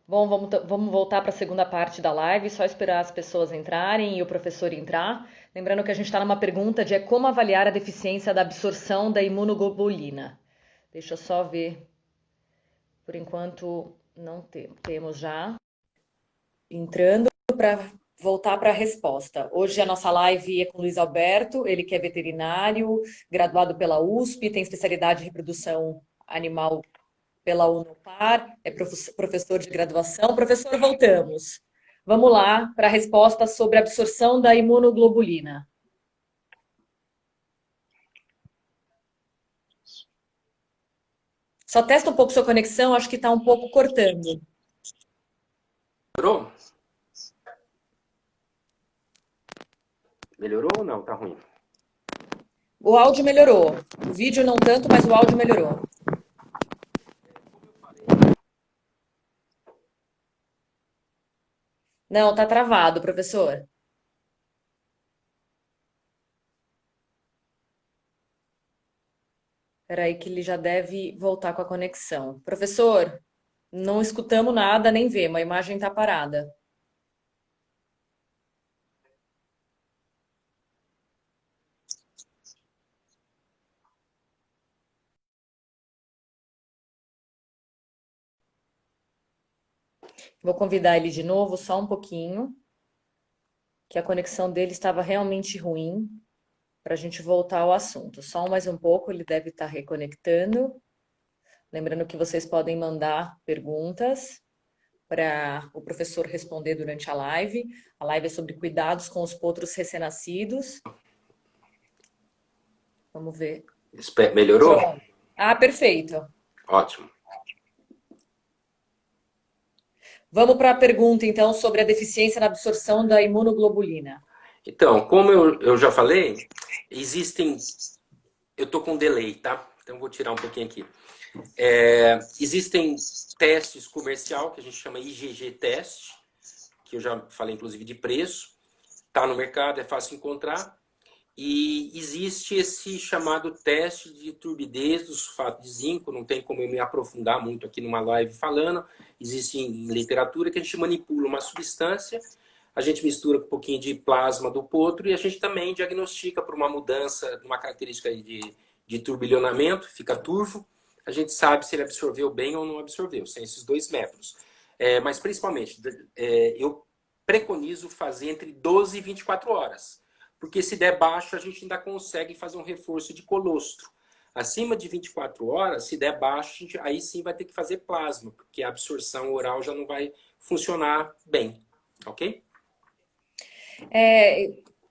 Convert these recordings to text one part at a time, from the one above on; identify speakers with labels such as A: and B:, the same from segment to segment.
A: Bom, vamos voltar para a segunda parte da live, só esperar as pessoas entrarem e o professor entrar. Lembrando que a gente está numa pergunta de como avaliar a deficiência da absorção da imunoglobulina. Deixa eu só ver, por enquanto não temos já. Entrando para voltar para a resposta. Hoje a nossa live é com o Luiz Alberto, ele que é veterinário, graduado pela USP, tem especialidade em reprodução animal pela Unopar, é professor de graduação. Professor, voltamos. Vamos lá para a resposta sobre a absorção da imunoglobulina. Só testa um pouco sua conexão, acho que está um pouco cortando.
B: Melhorou? Melhorou ou não? Tá ruim.
A: O áudio melhorou. O vídeo não tanto, mas o áudio melhorou. Não, está travado, professor. Espera aí que ele já deve voltar com a conexão. Professor, não escutamos nada nem vemos, a imagem está parada. Vou convidar ele de novo, só um pouquinho, que a conexão dele estava realmente ruim, para a gente voltar ao assunto. Só mais um pouco, ele deve estar reconectando. Lembrando que vocês podem mandar perguntas para o professor responder durante a live. A live é sobre cuidados com os potros recém-nascidos. Vamos ver.
B: Melhorou?
A: Pronto. Ah, perfeito.
B: Ótimo.
A: Vamos para a pergunta, então, sobre a deficiência na absorção da imunoglobulina.
B: Então, como eu já falei, existem... Eu tô com delay, tá? Então vou tirar um pouquinho aqui. Existem testes comercial, que a gente chama IgG teste, que eu já falei inclusive de preço. Tá no mercado, é fácil encontrar. E existe esse chamado teste de turbidez do sulfato de zinco, não tem como eu me aprofundar muito aqui numa live falando, existe em literatura que a gente manipula uma substância, a gente mistura com um pouquinho de plasma do potro e a gente também diagnostica por uma mudança, uma característica de turbilhonamento, fica turvo, a gente sabe se ele absorveu bem ou não absorveu, são esses dois métodos. Mas principalmente, eu preconizo fazer entre 12 e 24 horas. Porque se der baixo, a gente ainda consegue fazer um reforço de colostro. Acima de 24 horas, se der baixo, aí sim vai ter que fazer plasma, porque a absorção oral já não vai funcionar bem, ok?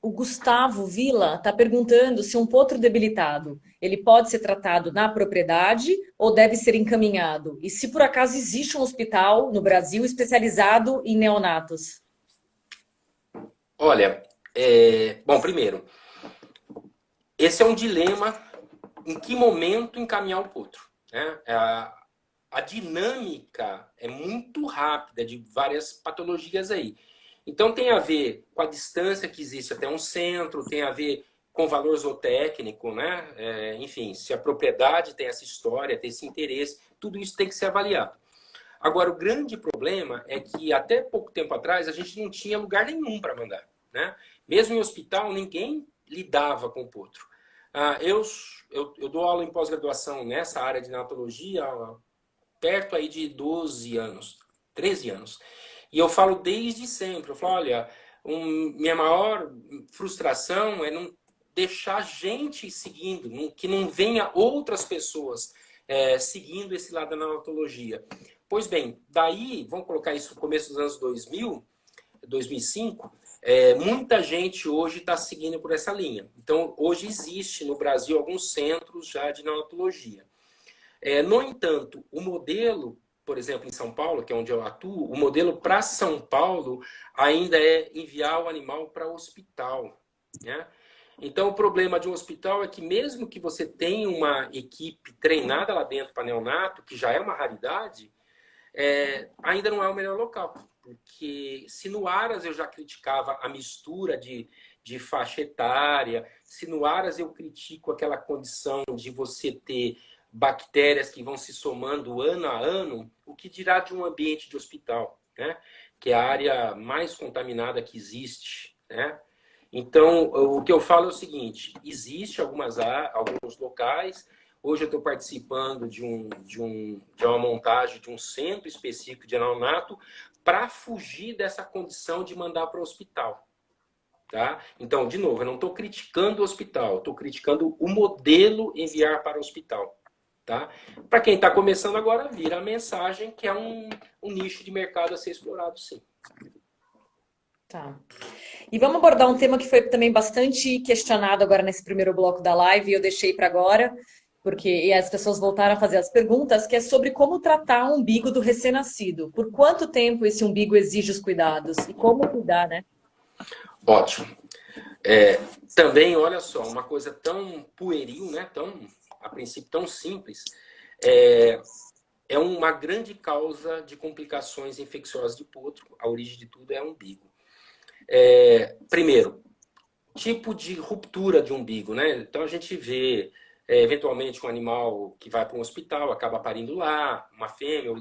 A: O Gustavo Vila está perguntando se um potro debilitado ele pode ser tratado na propriedade ou deve ser encaminhado? E se por acaso existe um hospital no Brasil especializado em neonatos?
B: Olha, bom, primeiro, esse é um dilema em que momento encaminhar o potro, né? A dinâmica é muito rápida de várias patologias aí. Então tem a ver com a distância que existe até um centro, tem a ver com o valor zootécnico, né? Enfim, se a propriedade tem essa história, tem esse interesse, tudo isso tem que ser avaliado. Agora, o grande problema é que até pouco tempo atrás a gente não tinha lugar nenhum para mandar, né? Mesmo em hospital, ninguém lidava com o potro. Eu dou aula em pós-graduação nessa área de neonatologia há perto aí de 12 anos, 13 anos. E eu falo desde sempre, eu falo, olha, minha maior frustração é não deixar gente seguindo, que não venha outras pessoas seguindo esse lado da neonatologia. Pois bem, daí, vamos colocar isso no começo dos anos 2000, 2005, muita gente hoje está seguindo por essa linha. Então, hoje existe no Brasil alguns centros já de neonatologia. No entanto, o modelo, por exemplo, em São Paulo, que é onde eu atuo, o modelo para São Paulo ainda é enviar o animal para o hospital, né? Então, o problema de um hospital é que mesmo que você tenha uma equipe treinada lá dentro para neonato, que já é uma raridade, ainda não é o melhor local. Porque se no Aras eu já criticava a mistura de faixa etária, se no Aras eu critico aquela condição de você ter bactérias que vão se somando ano a ano, o que dirá de um ambiente de hospital, né? Que é a área mais contaminada que existe, né? Então, o que eu falo é o seguinte, existe alguns locais, hoje eu estou participando de uma montagem de um centro específico de neonato para fugir dessa condição de mandar para o hospital. Tá? Então, de novo, eu não estou criticando o hospital, estou criticando o modelo enviar para o hospital. Tá? Para quem está começando agora, vira a mensagem que é um nicho de mercado a ser explorado, sim.
A: Tá. E vamos abordar um tema que foi também bastante questionado agora nesse primeiro bloco da live, e eu deixei para agora, porque as pessoas voltaram a fazer as perguntas, que é sobre como tratar o umbigo do recém-nascido. Por quanto tempo esse umbigo exige os cuidados e como cuidar, né?
B: Ótimo. Também, olha só, uma coisa tão pueril, né? A princípio tão simples, é uma grande causa de complicações infecciosas de potro. A origem de tudo é o umbigo. Primeiro, tipo de ruptura de umbigo, né? Então a gente vê, eventualmente, um animal que vai para um hospital, acaba parindo lá, uma fêmea,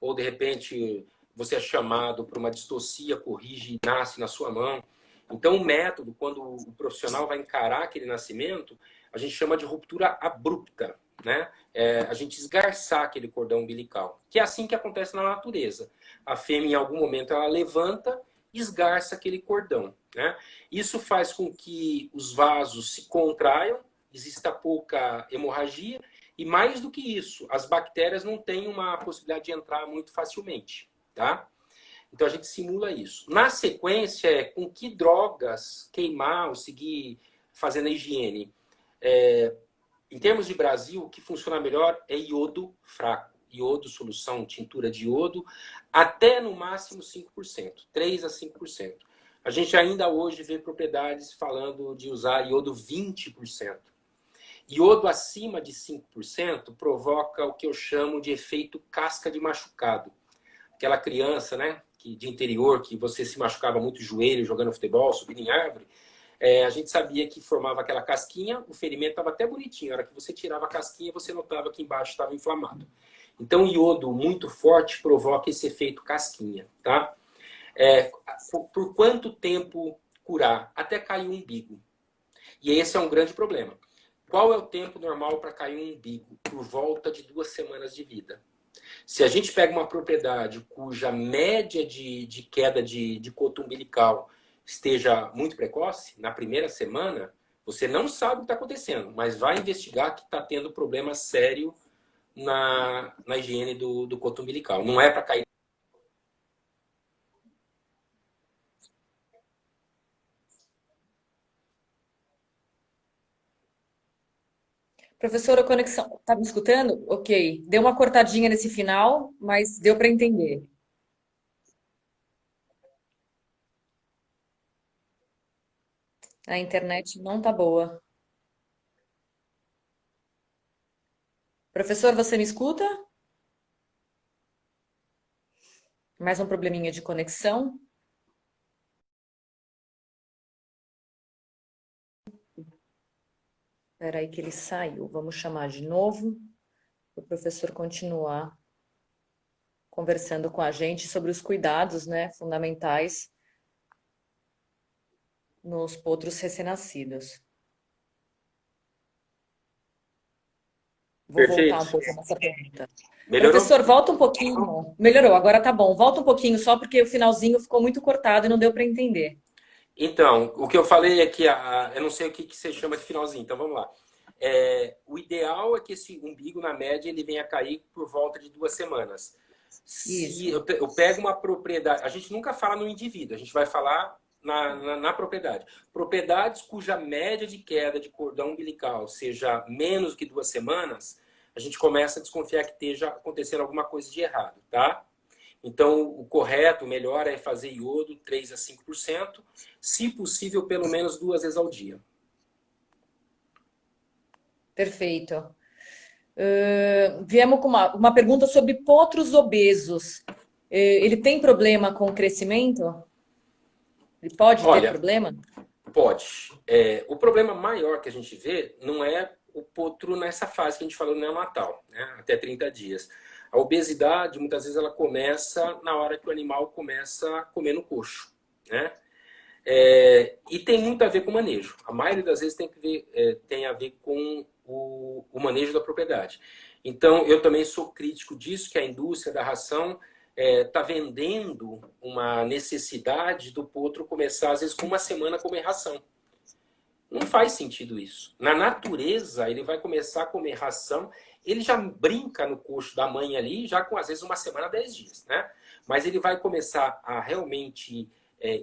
B: ou de repente você é chamado para uma distocia, corrige e nasce na sua mão. Então o método, quando o profissional vai encarar aquele nascimento, a gente chama de ruptura abrupta, né? A gente esgarçar aquele cordão umbilical, que é assim que acontece na natureza. A fêmea, em algum momento, ela levanta, esgarça aquele cordão, né? Isso faz com que os vasos se contraiam, exista pouca hemorragia, e mais do que isso, as bactérias não têm uma possibilidade de entrar muito facilmente, tá? Então a gente simula isso. Na sequência, com que drogas queimar ou seguir fazendo a higiene? Em termos de Brasil, o que funciona melhor é iodo fraco. Iodo, solução, tintura de iodo, até no máximo 5%, 3 a 5%. A gente ainda hoje vê propriedades falando de usar iodo 20%. Iodo acima de 5% provoca o que eu chamo de efeito casca de machucado. Aquela criança, né, de interior, que você se machucava muito o joelho jogando futebol, subindo em árvore, a gente sabia que formava aquela casquinha, o ferimento estava até bonitinho. Na hora que você tirava a casquinha, você notava que embaixo estava inflamado. Então, o iodo muito forte provoca esse efeito casquinha, tá? Por quanto tempo curar? Até cair o umbigo. E esse é um grande problema. Qual é o tempo normal para cair um umbigo? Por volta de 2 semanas de vida. Se a gente pega uma propriedade cuja média de queda de coto umbilical esteja muito precoce, na primeira semana, você não sabe o que está acontecendo, mas vai investigar que está tendo problema sério na higiene do coto umbilical. Não é para cair.
A: Professora, a conexão. Tá me escutando? Ok. Deu uma cortadinha nesse final, mas deu para entender. A internet não tá boa. Professor, você me escuta? Mais um probleminha de conexão. Espera aí que ele saiu. Vamos chamar de novo para o professor continuar conversando com a gente sobre os cuidados, né, fundamentais nos potros recém-nascidos. Vou voltar um
B: Perfeito.
A: pouco nessa pergunta.
B: Melhorou?
A: Professor, volta um pouquinho. Melhorou, agora tá bom. Volta um pouquinho só porque o finalzinho ficou muito cortado e não deu para entender.
B: Então, o que eu falei é que eu não sei o que você chama de finalzinho, então vamos lá. O ideal é que esse umbigo, na média, ele venha a cair por volta de 2 semanas. Se
A: Isso.
B: eu pego uma propriedade, a gente nunca fala no indivíduo, a gente vai falar na propriedade. Propriedades cuja média de queda de cordão umbilical seja menos que 2 semanas, a gente começa a desconfiar que esteja acontecendo alguma coisa de errado, tá? Então, o correto, o melhor é fazer iodo 3 a 5%, se possível, pelo menos 2 vezes ao dia.
A: Perfeito. Viemos com uma pergunta sobre potros obesos. Ele tem problema com o crescimento? Ele pode ter
B: Olha,
A: problema?
B: pode. O problema maior que a gente vê não é o potro nessa fase que a gente falou no neonatal, né? Até 30 dias. A obesidade, muitas vezes, ela começa na hora que o animal começa a comer no coxo, né? E tem muito a ver com o manejo. A maioria das vezes tem a ver com o manejo da propriedade. Então, eu também sou crítico disso, que a indústria da ração está vendendo uma necessidade do potro começar, às vezes, com uma semana a comer ração. Não faz sentido isso. Na natureza, ele vai começar a comer ração, ele já brinca no coxo da mãe ali, já com, às vezes, uma semana, 10 dias, né? Mas ele vai começar a realmente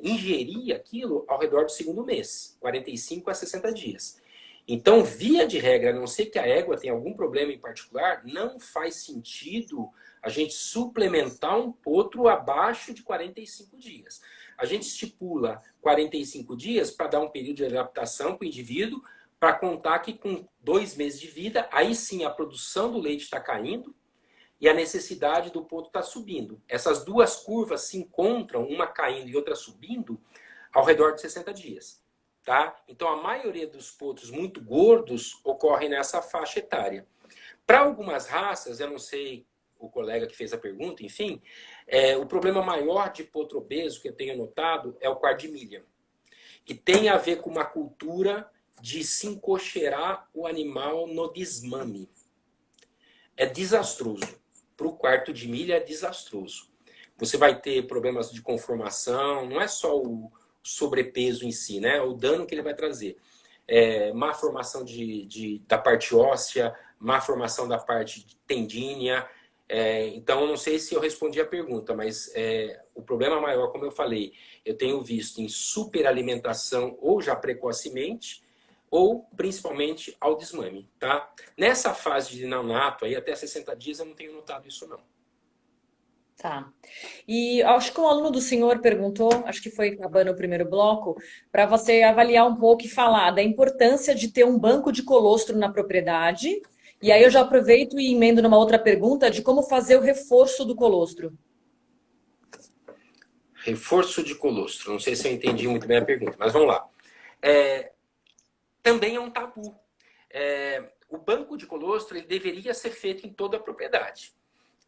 B: ingerir aquilo ao redor do segundo mês, 45 a 60 dias. Então, via de regra, a não ser que a égua tenha algum problema em particular, não faz sentido a gente suplementar um potro abaixo de 45 dias. A gente estipula 45 dias para dar um período de adaptação para o indivíduo, para contar que com 2 meses de vida, aí sim a produção do leite está caindo e a necessidade do potro está subindo. Essas duas curvas se encontram, uma caindo e outra subindo, ao redor de 60 dias. Tá? Então, a maioria dos potros muito gordos ocorre nessa faixa etária. Para algumas raças, eu não sei o colega que fez a pergunta, enfim, o problema maior de potro obeso que eu tenho notado é o quarto de milha. E tem a ver com uma cultura de se encocheirar o animal no desmame. É desastroso. Para o quarto de milha é desastroso. Você vai ter problemas de conformação, não é só o sobrepeso em si, né? O dano que ele vai trazer. Má formação da parte óssea, má formação da parte tendínea. Então, eu não sei se eu respondi a pergunta, mas o problema maior, como eu falei, eu tenho visto em superalimentação ou já precocemente, ou principalmente ao desmame, tá? Nessa fase de neonato, aí até 60 dias, eu não tenho notado isso, não.
A: Tá. E acho que um aluno do senhor perguntou, acho que foi acabando o primeiro bloco, para você avaliar um pouco e falar da importância de ter um banco de colostro na propriedade. E aí eu já aproveito e emendo numa outra pergunta de como fazer o reforço do colostro.
B: Reforço de colostro. Não sei se eu entendi muito bem a pergunta, mas vamos lá. Também é um tabu. O banco de colostro ele deveria ser feito em toda a propriedade.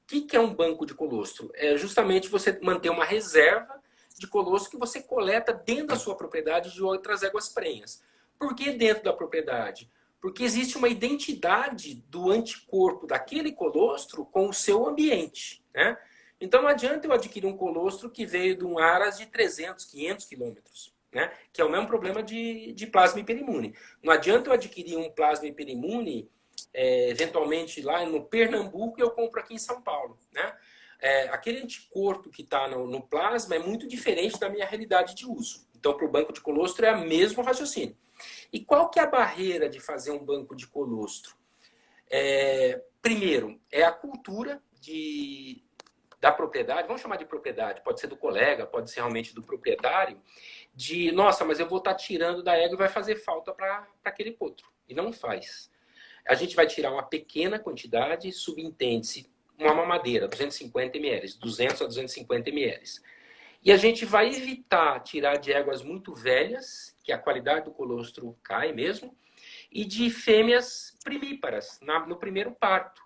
B: O que é um banco de colostro? É justamente você manter uma reserva de colostro que você coleta dentro da sua propriedade de outras éguas prenhas. Por que dentro da propriedade? Porque existe uma identidade do anticorpo daquele colostro com o seu ambiente, né? Então não adianta eu adquirir um colostro que veio de um aras de 300, 500 quilômetros, né? Que é o mesmo problema de plasma hiperimune. Não adianta eu adquirir um plasma hiperimune eventualmente lá no Pernambuco e eu compro aqui em São Paulo, né? Aquele anticorpo que está no plasma é muito diferente da minha realidade de uso. Então, para o banco de colostro é o mesmo raciocínio. E qual que é a barreira de fazer um banco de colostro? Primeiro, é a cultura da propriedade, vamos chamar de propriedade, pode ser do colega, pode ser realmente do proprietário, nossa, mas eu vou estar tirando da égua e vai fazer falta para aquele potro. E não faz. A gente vai tirar uma pequena quantidade, subentende-se uma mamadeira, 250 ml, 200 a 250 ml. E a gente vai evitar tirar de éguas muito velhas, que a qualidade do colostro cai mesmo, e de fêmeas primíparas, no primeiro parto.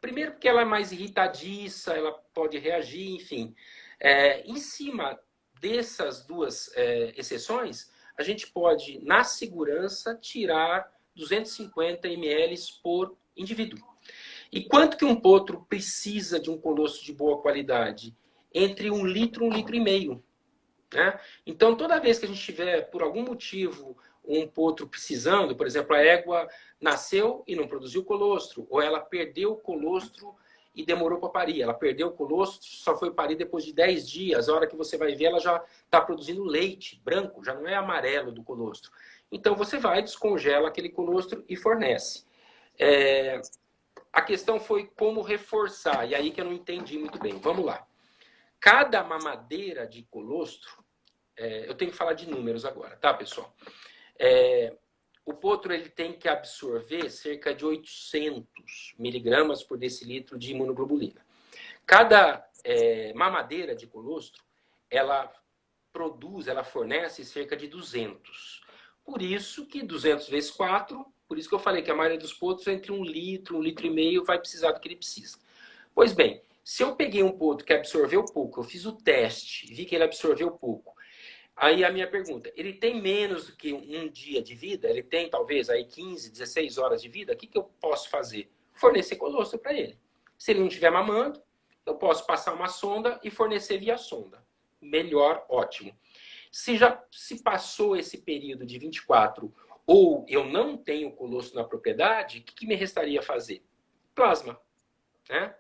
B: Primeiro porque ela é mais irritadiça, ela pode reagir, enfim. Em cima dessas duas exceções, a gente pode, na segurança, tirar 250 ml por indivíduo. E quanto que um potro precisa de um colostro de boa qualidade? Entre 1 litro e 1,5 litro. Né? Então, toda vez que a gente tiver, por algum motivo, um potro precisando, por exemplo, a égua nasceu e não produziu colostro, ou ela perdeu o colostro e demorou para parir. Ela perdeu o colostro, só foi parir depois de 10 dias. A hora que você vai ver, ela já está produzindo leite branco, já não é amarelo do colostro. Então, você vai, descongela aquele colostro e fornece. A questão foi como reforçar, e aí que eu não entendi muito bem. Vamos lá. Cada mamadeira de colostro, eu tenho que falar de números agora, tá, pessoal? O potro ele tem que absorver cerca de 800 miligramas por decilitro de imunoglobulina. Cada mamadeira de colostro, ela fornece cerca de 200. Por isso que 200 vezes 4 Por isso que eu falei que a maioria dos potros, entre 1 litro e meio, vai precisar do que ele precisa. Pois bem, se eu peguei um potro que absorveu pouco, eu fiz o teste, vi que ele absorveu pouco, aí a minha pergunta, ele tem menos do que um dia de vida? Ele tem talvez aí 15, 16 horas de vida? O que eu posso fazer? Fornecer colostro para ele. Se ele não estiver mamando, eu posso passar uma sonda e fornecer via sonda. Melhor, ótimo. Se já se passou esse período de 24 ou eu não tenho colostro na propriedade, o que me restaria fazer? Plasma, né?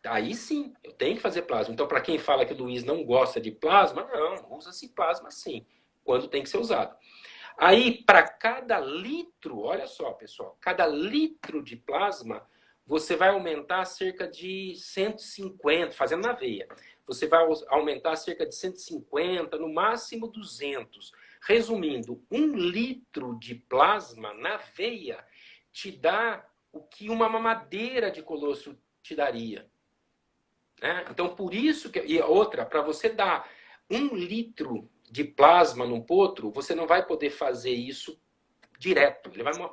B: Aí sim, eu tenho que fazer plasma. Então, para quem fala que o Luiz não gosta de plasma, não, usa-se plasma sim, quando tem que ser usado. Aí, para cada litro, olha só, pessoal, cada litro de plasma, você vai aumentar cerca de 150, fazendo na veia. Você vai aumentar cerca de 150, no máximo 200. Resumindo, 1 litro de plasma na veia te dá o que uma mamadeira de colostro te daria. Né? Então, por isso que... E outra, para você dar 1 litro de plasma num potro, você não vai poder fazer isso direto.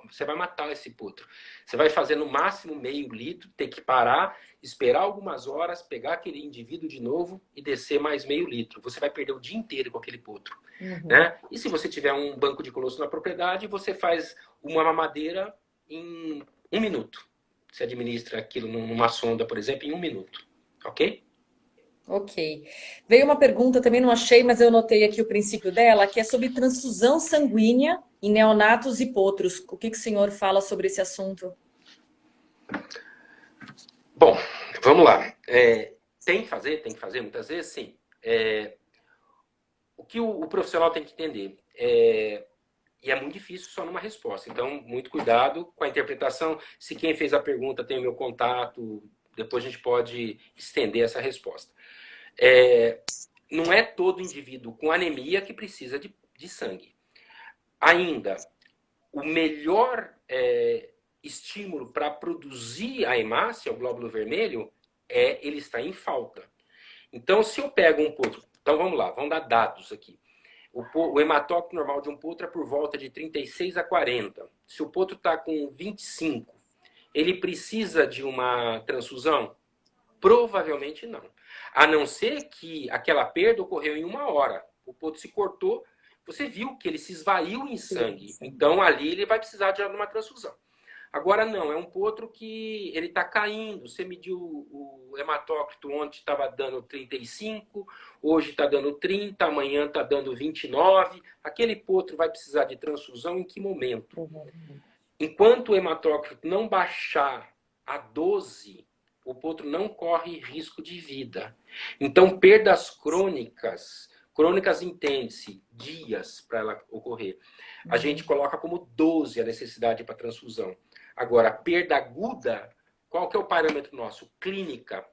B: Você vai matar esse potro. Você vai fazer no máximo meio litro, ter que parar, esperar algumas horas, pegar aquele indivíduo de novo e descer mais meio litro. Você vai perder o dia inteiro com aquele potro. Né? E se você tiver um banco de colostro na propriedade, você faz uma mamadeira em 1 minuto. Você administra aquilo numa sonda, por exemplo, em 1 minuto. Ok?
A: Ok. Veio uma pergunta, também não achei, mas eu notei aqui o princípio dela, que é sobre transfusão sanguínea em neonatos e potros. O que o senhor fala sobre esse assunto?
B: Bom, vamos lá. Tem que fazer, muitas vezes, sim. O que o profissional tem que entender e é muito difícil só numa resposta. Então, muito cuidado com a interpretação. Se quem fez a pergunta tem o meu contato, depois a gente pode estender essa resposta. Não é todo indivíduo com anemia que precisa de sangue. Ainda, o melhor estímulo para produzir a hemácia, o glóbulo vermelho, ele estar em falta. Então, se eu pego um potro... Então, vamos lá, vamos dar dados aqui. O hematócrito normal de um potro é por volta de 36 a 40. Se o potro está com 25, ele precisa de uma transfusão? Provavelmente não. A não ser que aquela perda ocorreu em 1 hora. O potro se cortou, você viu que ele se esvaiu em sangue. Então, ali ele vai precisar de uma transfusão. Agora, não, é um potro que ele está caindo. Você mediu o hematócrito, ontem estava dando 35, hoje está dando 30, amanhã está dando 29. Aquele potro vai precisar de transfusão em que momento? Enquanto o hematócrito não baixar a 12, o potro não corre risco de vida. Então, perdas crônicas entende-se dias para ela ocorrer. A gente coloca como 12 a necessidade para transfusão. Agora, perda aguda, qual que é o parâmetro nosso? Clínica.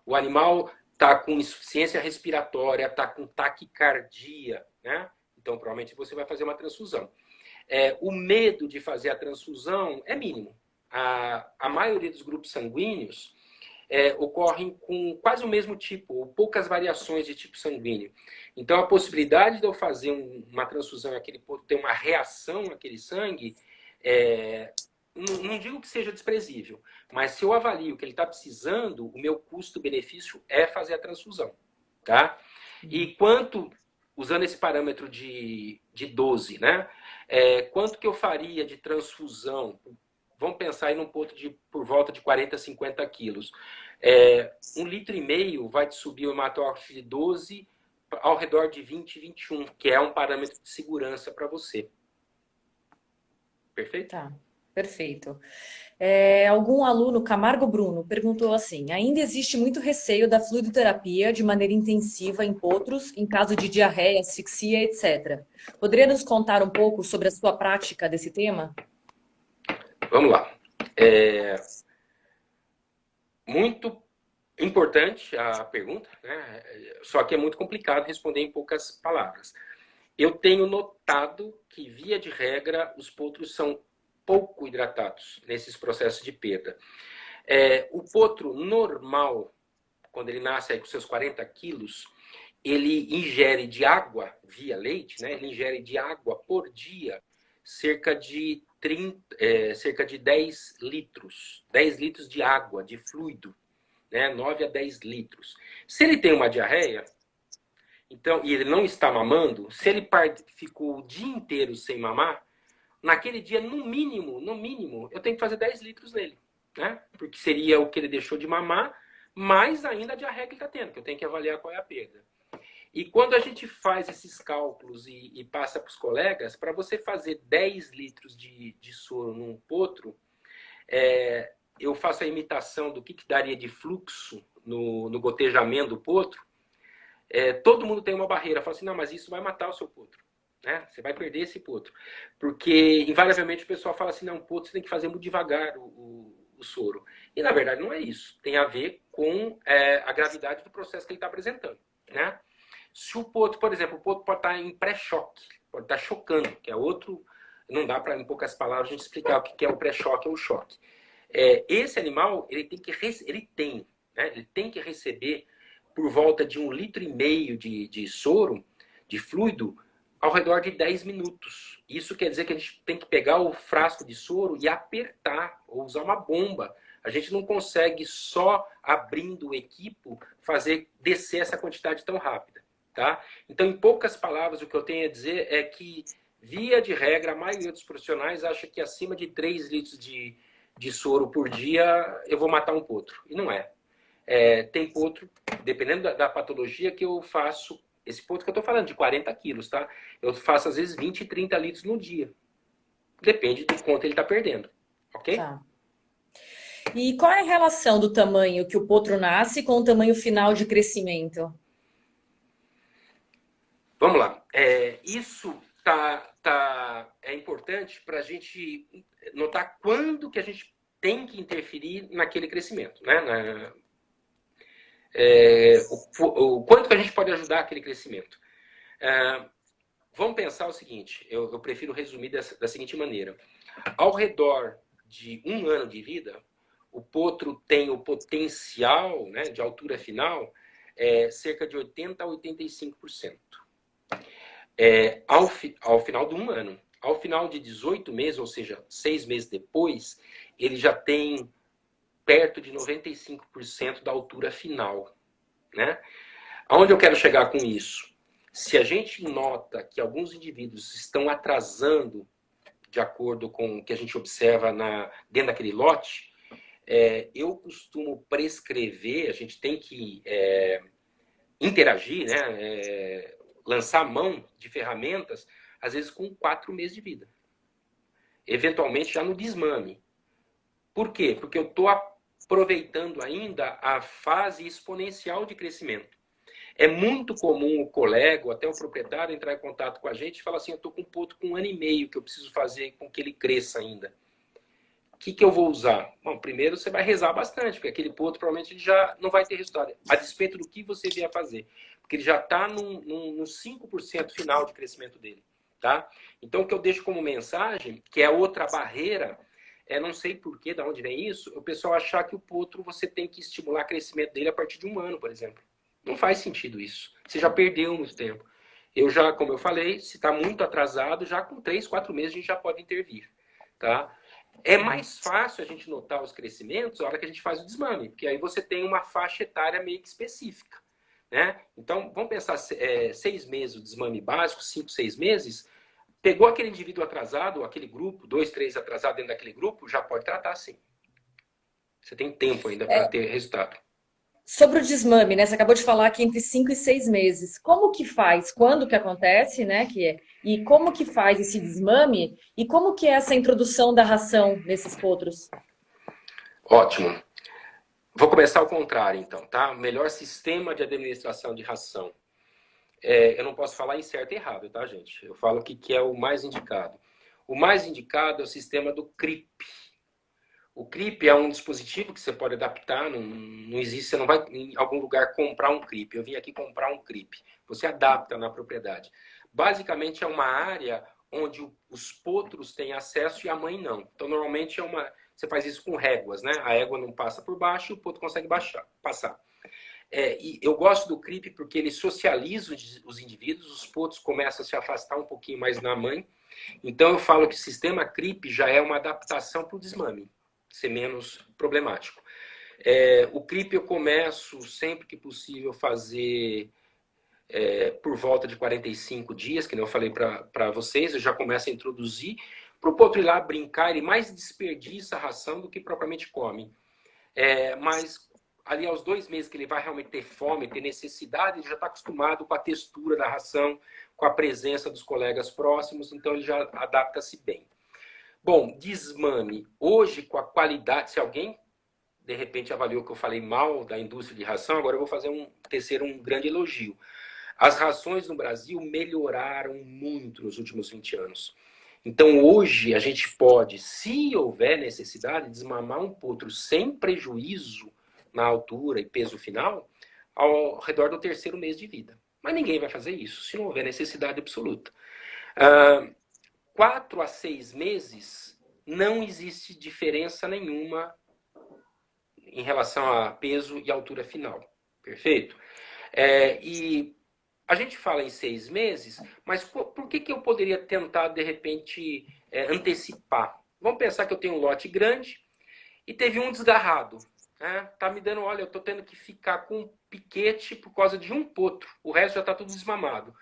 B: O animal está com insuficiência respiratória, está com taquicardia, né? Então, provavelmente você vai fazer uma transfusão. O medo de fazer a transfusão é mínimo. A maioria dos grupos sanguíneos ocorrem com quase o mesmo tipo, ou poucas variações de tipo sanguíneo. Então, a possibilidade de eu fazer uma transfusão, aquele potro ter uma reação àquele sangue, não digo que seja desprezível, mas se eu avalio que ele está precisando, o meu custo-benefício é fazer a transfusão. Tá? E quanto, usando esse parâmetro de 12, né? Quanto que eu faria de transfusão? Vamos pensar aí num potro por volta de 40, 50 quilos. 1,5 litro vai te subir o hematócrito de 12 ao redor de 20, 21, que é um parâmetro de segurança para você. Perfeito?
A: Tá, perfeito. Algum aluno, Camargo Bruno, perguntou assim: ainda existe muito receio da fluidoterapia de maneira intensiva em potros, em caso de diarreia, asfixia, etc. Poderia nos contar um pouco sobre a sua prática desse tema?
B: Vamos lá. Muito importante a pergunta, né? Só que é muito complicado responder em poucas palavras. Eu tenho notado que, via de regra, os potros são pouco hidratados nesses processos de perda. O potro normal, quando ele nasce aí com seus 40 quilos, ele ingere de água via leite, né? Ele ingere de água por dia cerca de cerca de 10 litros. 10 litros de água, de fluido. Né? 9 a 10 litros. Se ele tem uma diarreia, então, e ele não está mamando, se ele ficou o dia inteiro sem mamar, naquele dia, no mínimo, eu tenho que fazer 10 litros nele. Né? Porque seria o que ele deixou de mamar, mais ainda a diarreia que ele está tendo, que eu tenho que avaliar qual é a perda. E quando a gente faz esses cálculos e passa para os colegas, para você fazer 10 litros de soro num potro, eu faço a imitação do que daria de fluxo no gotejamento do potro. Todo mundo tem uma barreira. Fala assim, não, mas isso vai matar o seu potro. Né? Você vai perder esse potro. Porque, invariavelmente, o pessoal fala assim, não, potro você tem que fazer muito devagar o soro. E, na verdade, não é isso. Tem a ver com a gravidade do processo que ele está apresentando. Né? Se o potro, por exemplo, o potro pode estar em pré-choque, pode estar chocando, que é outro... Não dá para, em poucas palavras, a gente explicar o que é o pré-choque ou o choque. Esse animal, ele tem que receber por volta de 1,5 litro de soro, de fluido, ao redor de 10 minutos. Isso quer dizer que a gente tem que pegar o frasco de soro e apertar, ou usar uma bomba. A gente não consegue só abrindo o equipo fazer descer essa quantidade tão rápida. Tá? Então, em poucas palavras, o que eu tenho a dizer é que, via de regra, a maioria dos profissionais acha que acima de 3 litros de soro por dia eu vou matar um potro. E não é. Tem potro, dependendo da patologia, que eu faço, esse potro que eu estou falando, de 40 quilos, tá? Eu faço às vezes 20, 30 litros no dia. Depende do quanto ele está perdendo, ok?
A: Tá. E qual é a relação do tamanho que o potro nasce com o tamanho final de crescimento?
B: Vamos lá. Isso é importante para a gente notar quando que a gente tem que interferir naquele crescimento, né? O quanto que a gente pode ajudar aquele crescimento. Vamos pensar o seguinte, eu prefiro resumir da seguinte maneira. Ao redor de 1 ano de vida, o potro tem o potencial, né, de altura final cerca de 80% a 85%. Ao final de 1 ano. Ao final de 18 meses, ou seja, 6 meses depois, ele já tem perto de 95% da altura final. Né? Aonde eu quero chegar com isso? Se a gente nota que alguns indivíduos estão atrasando de acordo com o que a gente observa dentro daquele lote, eu costumo prescrever, a gente tem que interagir, né? Lançar mão de ferramentas, às vezes com 4 meses de vida. Eventualmente já no desmame. Por quê? Porque eu estou aproveitando ainda a fase exponencial de crescimento. É muito comum o colega, ou até o proprietário, entrar em contato com a gente e falar assim, eu estou com um potro com 1 ano e meio que eu preciso fazer com que ele cresça ainda. O que eu vou usar? Bom, primeiro você vai rezar bastante, porque aquele potro provavelmente ele já não vai ter resultado, a despeito do que você vier fazer. Porque ele já está no 5% final de crescimento dele. Tá? Então, o que eu deixo como mensagem, que é outra barreira, não sei porquê, de onde vem isso, o pessoal achar que o potro você tem que estimular o crescimento dele a partir de 1 ano, por exemplo. Não faz sentido isso. Você já perdeu muito tempo. Eu já, como eu falei, se está muito atrasado, já com 3, 4 meses a gente já pode intervir. Tá? É mais fácil a gente notar os crescimentos na hora que a gente faz o desmame, porque aí você tem uma faixa etária meio que específica. Né? Então, vamos pensar 6 meses o desmame básico, 5, 6 meses, pegou aquele indivíduo atrasado, aquele grupo, 2, 3 atrasados dentro daquele grupo, já pode tratar sim. Você tem tempo ainda para ter resultado.
A: Sobre o desmame, né? Você acabou de falar que entre 5 e 6 meses. Como que faz? Quando que acontece, né? E como que faz esse desmame? E como que é essa introdução da ração nesses potros?
B: Ótimo. Vou começar ao contrário, então, tá? Melhor sistema de administração de ração. Eu não posso falar em certo e errado, tá, gente? Eu falo que é o mais indicado. O mais indicado é o sistema do CRIP. O CRIP é um dispositivo que você pode adaptar, não existe, você não vai em algum lugar comprar um CRIP. Eu vim aqui comprar um CRIP. Você adapta na propriedade. Basicamente é uma área onde os potros têm acesso e a mãe não. Então, normalmente você faz isso com réguas, né? A égua não passa por baixo e o potro consegue passar. E eu gosto do CRIP porque ele socializa os indivíduos, os potros começam a se afastar um pouquinho mais da mãe. Então eu falo que o sistema CRIP já é uma adaptação para o desmame, ser menos problemático. O CRIP eu começo sempre que possível fazer por volta de 45 dias, que nem eu falei para vocês, eu já começo a introduzir para o potro ir lá brincar, ele mais desperdiça a ração do que propriamente come. Mas ali aos 2 meses que ele vai realmente ter fome, ter necessidade, ele já está acostumado com a textura da ração, com a presença dos colegas próximos, então ele já adapta-se bem. Bom, desmame. Hoje, com a qualidade, se alguém de repente avaliou que eu falei mal da indústria de ração, agora eu vou tecer um grande elogio. As rações no Brasil melhoraram muito nos últimos 20 anos. Então, hoje, a gente pode, se houver necessidade, desmamar um potro sem prejuízo na altura e peso final, ao redor do 3º mês de vida. Mas ninguém vai fazer isso, se não houver necessidade absoluta. 4 a 6 meses, não existe diferença nenhuma em relação a peso e altura final. Perfeito? E a gente fala em 6 meses, mas por que eu poderia tentar, de repente, antecipar? Vamos pensar que eu tenho um lote grande e teve um desgarrado. Tá me dando, olha, eu estou tendo que ficar com um piquete por causa de um potro. O resto já está tudo desmamado.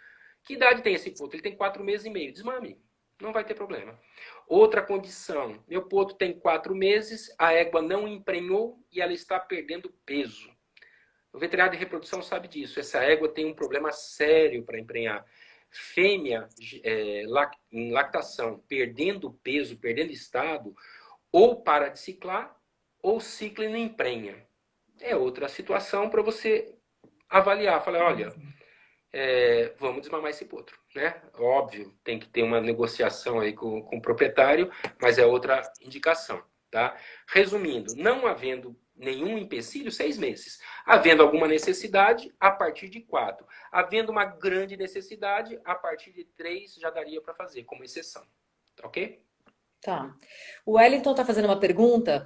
B: Que idade tem esse potro? Ele tem 4 meses e meio. Desmame. Não vai ter problema. Outra condição. Meu potro tem 4 meses, a égua não emprenhou e ela está perdendo peso. O veterinário de reprodução sabe disso. Essa égua tem um problema sério para emprenhar. Fêmea em lactação, perdendo peso, perdendo estado, ou para de ciclar, ou cicla e não emprenha. É outra situação para você avaliar. Falar, olha, vamos desmamar esse potro. Né? Óbvio, tem que ter uma negociação aí com o proprietário, mas é outra indicação. Tá? Resumindo, não havendo nenhum empecilho, 6 meses. Havendo alguma necessidade, a partir de 4. Havendo uma grande necessidade, a partir de 3 já daria para fazer, como exceção. Tá ok?
A: Tá. O Wellington está fazendo uma pergunta.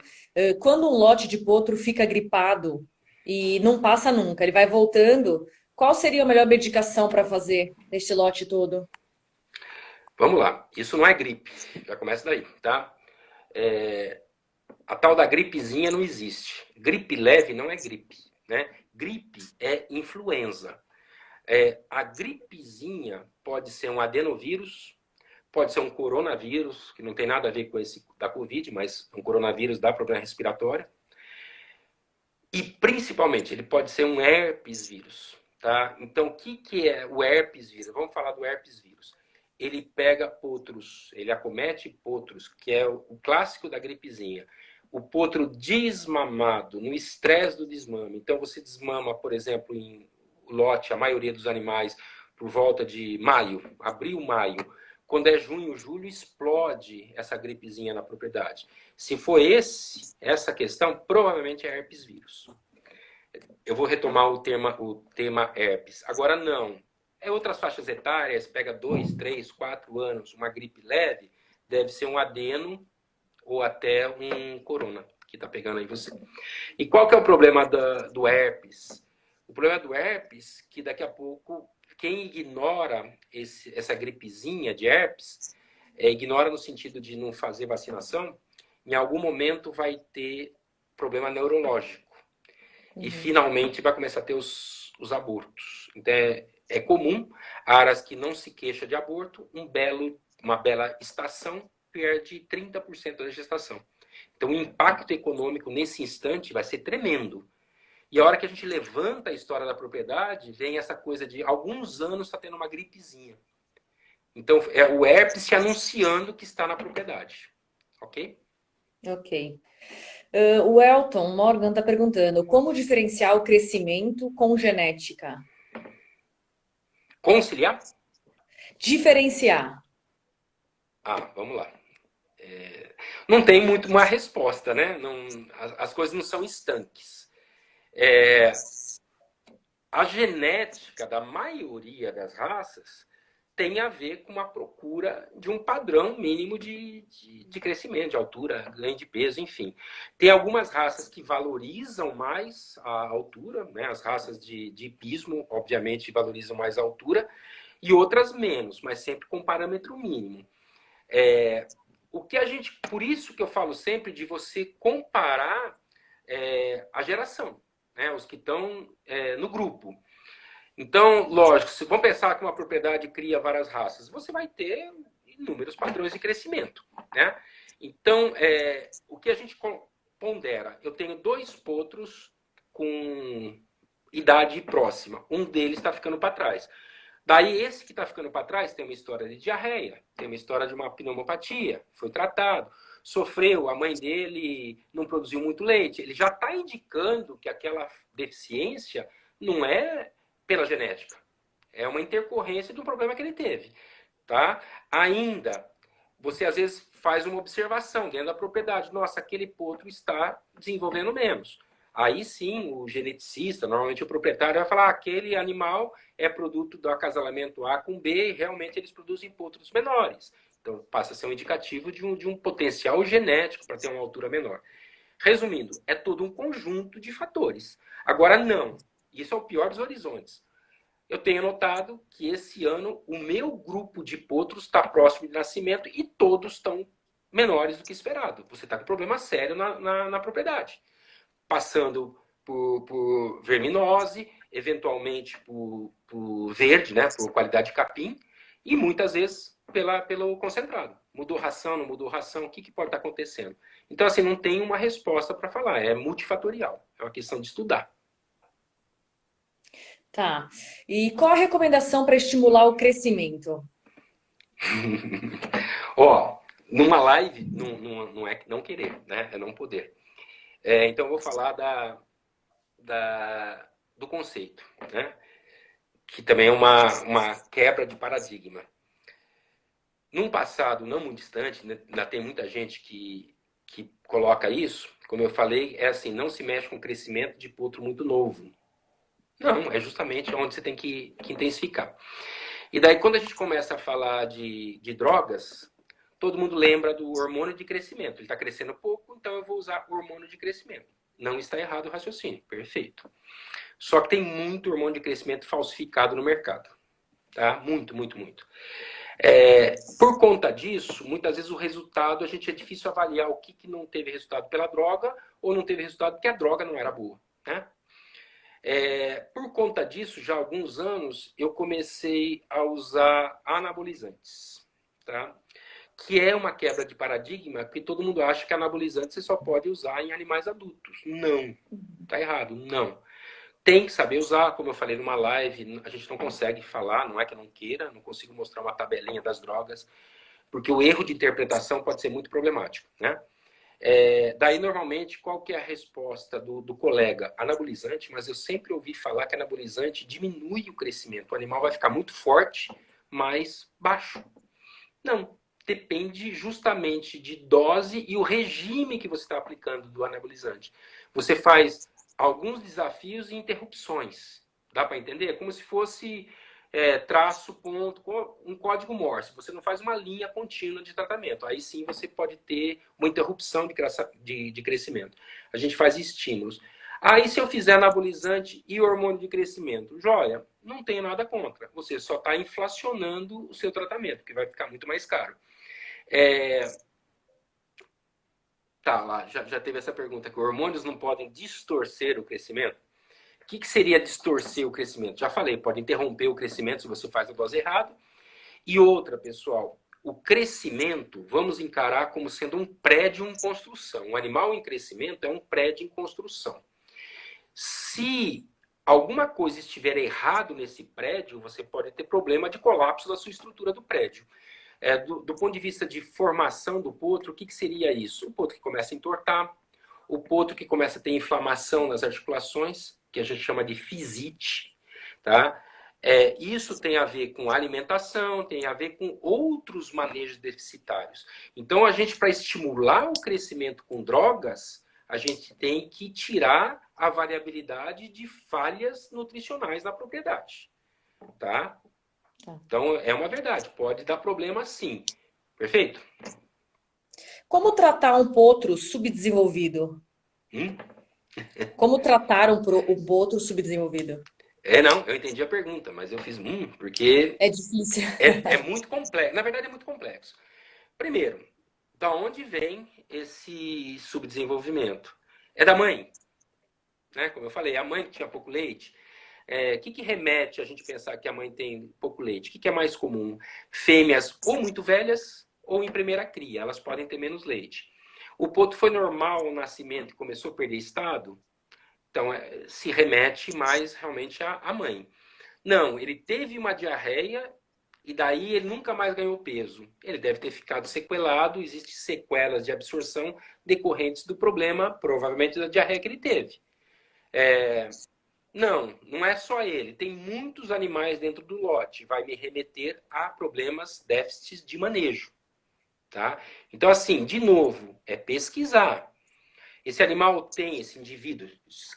A: Quando um lote de potro fica gripado e não passa nunca, ele vai voltando, qual seria a melhor medicação para fazer neste lote todo?
B: Vamos lá. Isso não é gripe. Já começa daí, tá? A tal da gripezinha não existe. Gripe leve não é gripe, né? Gripe é influenza. A gripezinha pode ser um adenovírus, pode ser um coronavírus, que não tem nada a ver com esse da Covid, mas um coronavírus dá problema respiratório. E, principalmente, ele pode ser um herpes vírus. Tá? Então, o que é o herpes vírus? Vamos falar do herpes vírus. Ele pega potros, ele acomete potros, que é o clássico da gripezinha. O potro desmamado, no estresse do desmame. Então, você desmama, por exemplo, em lote, a maioria dos animais, por volta de maio, abril, maio. Quando é junho, julho, explode essa gripezinha na propriedade. Se for essa questão, provavelmente é herpes vírus. Eu vou retomar o tema herpes. Agora, não. Outras faixas etárias, pega 2, 3, 4 anos, uma gripe leve, deve ser um adeno ou até um corona que está pegando aí você. E qual que é o problema do herpes? O problema do herpes é que daqui a pouco, quem ignora essa gripezinha de herpes, ignora no sentido de não fazer vacinação, em algum momento vai ter problema neurológico. E finalmente vai começar a ter os abortos. Então é comum, aras que não se queixa de aborto, uma bela estação perde 30% da gestação. Então o impacto econômico nesse instante vai ser tremendo. E a hora que a gente levanta a história da propriedade, vem essa coisa de alguns anos está tendo uma gripezinha. Então é o herpes se anunciando que está na propriedade. Ok?
A: Ok. O Elton Morgan está perguntando, como diferenciar o crescimento com genética?
B: Conciliar?
A: Diferenciar.
B: Vamos lá. Não tem muito uma resposta, né? As coisas não são estanques. A genética da maioria das raças tem a ver com uma procura de um padrão mínimo de crescimento, de altura, ganho de peso, enfim. Tem algumas raças que valorizam mais a altura, né? As raças de hipismo, obviamente, valorizam mais a altura, e outras menos, mas sempre com parâmetro mínimo. Por isso que eu falo sempre de você comparar a geração, né? Os que estão no grupo. Então, lógico, se vamos pensar que uma propriedade cria várias raças, você vai ter inúmeros padrões de crescimento, né? Então, o que a gente pondera? Eu tenho 2 potros com idade próxima. Um deles está ficando para trás. Daí, esse que está ficando para trás tem uma história de diarreia, tem uma história de uma pneumopatia, foi tratado, sofreu, a mãe dele não produziu muito leite. Ele já está indicando que aquela deficiência não é pela genética. É uma intercorrência de um problema que ele teve. Tá? Ainda, você às vezes faz uma observação dentro da propriedade. Nossa, aquele potro está desenvolvendo menos. Aí sim, o geneticista, normalmente o proprietário, vai falar: aquele animal é produto do acasalamento A com B e realmente eles produzem potros menores. Então passa a ser um indicativo de um potencial genético para ter uma altura menor. Resumindo, é todo um conjunto de fatores. Agora, não. Isso é o pior dos horizontes. Eu tenho notado que esse ano o meu grupo de potros está próximo de nascimento e todos estão menores do que esperado. Você está com problema sério na propriedade. Passando por verminose, eventualmente por verde, né, por qualidade de capim, e muitas vezes pelo concentrado. Mudou ração, não mudou ração, o que pode estar acontecendo? Então, assim, não tem uma resposta para falar, é multifatorial, é uma questão de estudar.
A: Tá. E qual a recomendação para estimular o crescimento?
B: Ó, numa live não é não querer, né? É não poder. Então eu vou falar do conceito, né? Que também é uma quebra de paradigma. Num passado não muito distante, né, ainda tem muita gente que coloca isso, como eu falei, é assim, não se mexe com o crescimento de potro muito novo. Não, é justamente onde você tem que intensificar. E daí, quando a gente começa a falar de drogas, todo mundo lembra do hormônio de crescimento. Ele está crescendo pouco, então eu vou usar o hormônio de crescimento. Não está errado o raciocínio, perfeito. Só que tem muito hormônio de crescimento falsificado no mercado. Tá? Muito, muito, muito. Por conta disso, muitas vezes o resultado, a gente é difícil avaliar o que não teve resultado pela droga ou não teve resultado porque a droga não era boa, né? Por conta disso, já há alguns anos, eu comecei a usar anabolizantes, tá? Que é uma quebra de paradigma, porque todo mundo acha que anabolizante você só pode usar em animais adultos. Não, tá errado, não. Tem que saber usar, como eu falei numa live, a gente não consegue falar, não é que eu não queira, não consigo mostrar uma tabelinha das drogas, porque o erro de interpretação pode ser muito problemático, né? Daí, normalmente, qual que é a resposta do colega? Anabolizante, mas eu sempre ouvi falar que anabolizante diminui o crescimento. O animal vai ficar muito forte, mas baixo. Não, depende justamente de dose e o regime que você está aplicando do anabolizante. Você faz alguns desafios e interrupções. Dá para entender? É como se fosse traço, ponto, um código Morse. Você não faz uma linha contínua de tratamento. Aí sim você pode ter uma interrupção de crescimento. A gente faz estímulos. Aí se eu fizer anabolizante e hormônio de crescimento, joia, não tenho nada contra. Você só está inflacionando o seu tratamento, que vai ficar muito mais caro. Tá, lá, já teve essa pergunta, que hormônios não podem distorcer o crescimento? O que seria distorcer o crescimento? Já falei, pode interromper o crescimento se você faz a dose errada. E outra, pessoal, o crescimento, vamos encarar como sendo um prédio em construção. Um animal em crescimento é um prédio em construção. Se alguma coisa estiver errado nesse prédio, você pode ter problema de colapso da sua estrutura do prédio. Do ponto de vista de formação do potro, o que seria isso? O potro que começa a entortar, o potro que começa a ter inflamação nas articulações, que a gente chama de fisite, tá? Isso tem a ver com alimentação, tem a ver com outros manejos deficitários. Então, a gente, para estimular o crescimento com drogas, a gente tem que tirar a variabilidade de falhas nutricionais na propriedade, tá?
A: Tá.
B: Então, é uma verdade, pode dar problema sim. Perfeito?
A: Como tratar um potro subdesenvolvido?
B: Hum?
A: Como tratar um potro subdesenvolvido?
B: Não, eu entendi a pergunta, mas eu fiz porque
A: É difícil.
B: é muito complexo. Na verdade, é muito complexo. Primeiro, da onde vem esse subdesenvolvimento? É da mãe, né? Como eu falei, a mãe que tinha pouco leite. Que remete a gente pensar que a mãe tem pouco leite? O que é mais comum? Fêmeas ou muito velhas ou em primeira cria, elas podem ter menos leite. O potro foi normal ao nascimento e começou a perder estado? Então, se remete mais realmente à mãe. Não, ele teve uma diarreia e daí ele nunca mais ganhou peso. Ele deve ter ficado sequelado, existem sequelas de absorção decorrentes do problema, provavelmente da diarreia que ele teve. Não é só ele. Tem muitos animais dentro do lote. Vai me remeter a problemas, déficits de manejo. Tá? Então, assim, de novo, é pesquisar. Esse animal tem, esse indivíduo,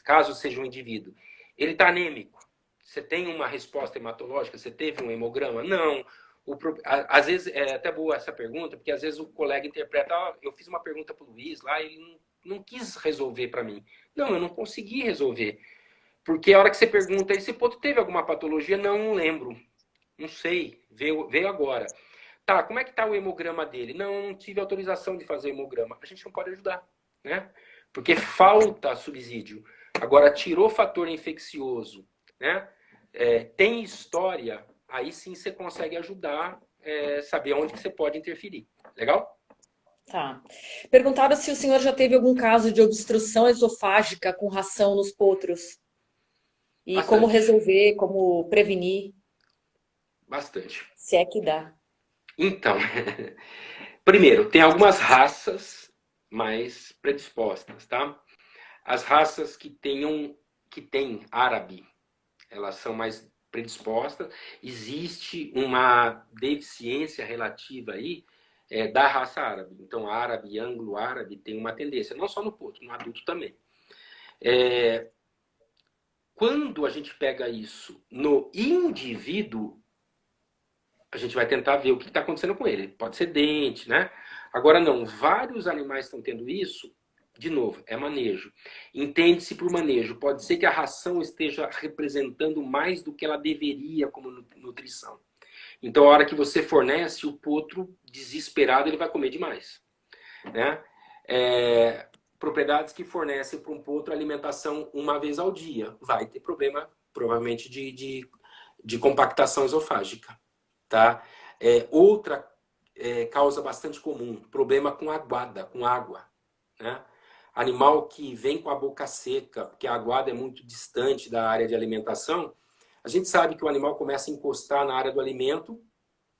B: caso seja um indivíduo, ele está anêmico. Você tem uma resposta hematológica? Você teve um hemograma? Não. Às vezes, é até boa essa pergunta, porque às vezes o colega interpreta, eu fiz uma pergunta para o Luiz lá, ele não quis resolver para mim. Não, eu não consegui resolver. Porque a hora que você pergunta, esse potro teve alguma patologia? Não lembro. Não sei. Veio agora. Tá, como é que tá o hemograma dele? Não tive autorização de fazer hemograma. A gente não pode ajudar, né? Porque falta subsídio. Agora, tirou fator infeccioso, né? Tem história, aí sim você consegue ajudar, saber onde que você pode interferir. Legal?
A: Tá. Perguntaram se o senhor já teve algum caso de obstrução esofágica com ração nos potros e como
B: Bastante.
A: resolver, como prevenir,
B: Bastante.
A: se é que dá.
B: Então, primeiro, tem algumas raças mais predispostas, tá? As raças que têm árabe, elas são mais predispostas. Existe uma deficiência relativa aí da raça árabe. Então, árabe, anglo-árabe tem uma tendência, não só no potro, no adulto também. Quando a gente pega isso no indivíduo, a gente vai tentar ver o que está acontecendo com ele. Pode ser dente, né? Agora não, vários animais estão tendo isso. De novo, é manejo. Entende-se por manejo. Pode ser que a ração esteja representando mais do que ela deveria como nutrição. Então, a hora que você fornece, o potro, desesperado, ele vai comer demais. Né? Propriedades que fornecem para um potro alimentação uma vez ao dia. Vai ter problema, provavelmente, de compactação esofágica. Tá? Outra causa bastante comum, problema com aguada, com água. Né? Animal que vem com a boca seca, porque a aguada é muito distante da área de alimentação, a gente sabe que o animal começa a encostar na área do alimento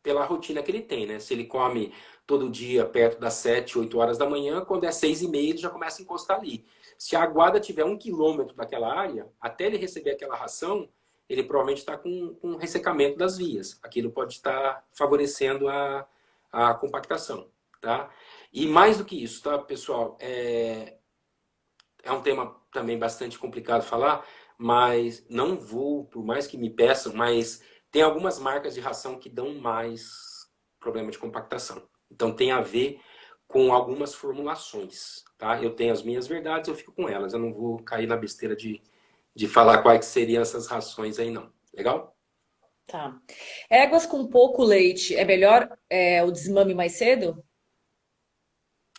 B: pela rotina que ele tem. Né? Se ele come todo dia perto das 7, 8 horas da manhã, quando é 6h30 ele já começa a encostar ali. Se a aguada tiver 1 quilômetro daquela área, até ele receber aquela ração, ele provavelmente está com ressecamento das vias. Aquilo pode estar favorecendo a compactação. Tá? E mais do que isso, tá, pessoal? É um tema também bastante complicado falar, mas não vou, por mais que me peçam, mas tem algumas marcas de ração que dão mais problema de compactação. Então tem a ver com algumas formulações. Tá? Eu tenho as minhas verdades, eu fico com elas. Eu não vou cair na besteira de falar quais seriam essas rações aí, não. Legal?
A: Tá. Éguas com pouco leite, é melhor o desmame mais cedo?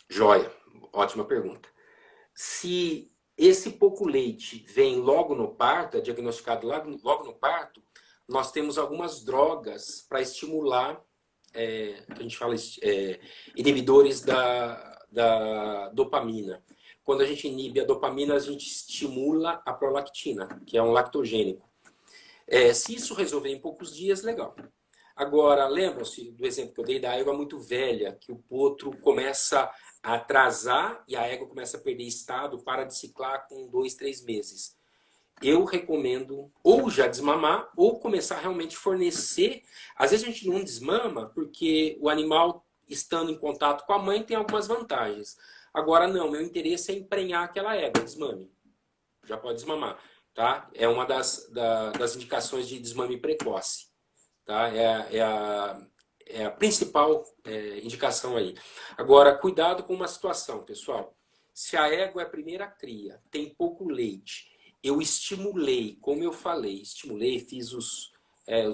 B: Joia. Ótima pergunta. Se esse pouco leite vem logo no parto, é diagnosticado logo no parto, nós temos algumas drogas para estimular, a gente fala inibidores da dopamina. Quando a gente inibe a dopamina, a gente estimula a prolactina, que é um lactogênico. Se isso resolver em poucos dias, legal. Agora, lembram-se do exemplo que eu dei da égua muito velha, que o potro começa a atrasar e a égua começa a perder estado, para de ciclar com 2, 3 meses. Eu recomendo ou já desmamar ou começar a realmente fornecer. Às vezes a gente não desmama porque o animal, estando em contato com a mãe, tem algumas vantagens. Agora não, meu interesse é emprenhar aquela égua, desmame. Já pode desmamar, tá? É uma das indicações de desmame precoce. tá? É a principal indicação aí. Agora, cuidado com uma situação, pessoal. Se a égua é a primeira cria, tem pouco leite, eu estimulei, como eu falei, fiz os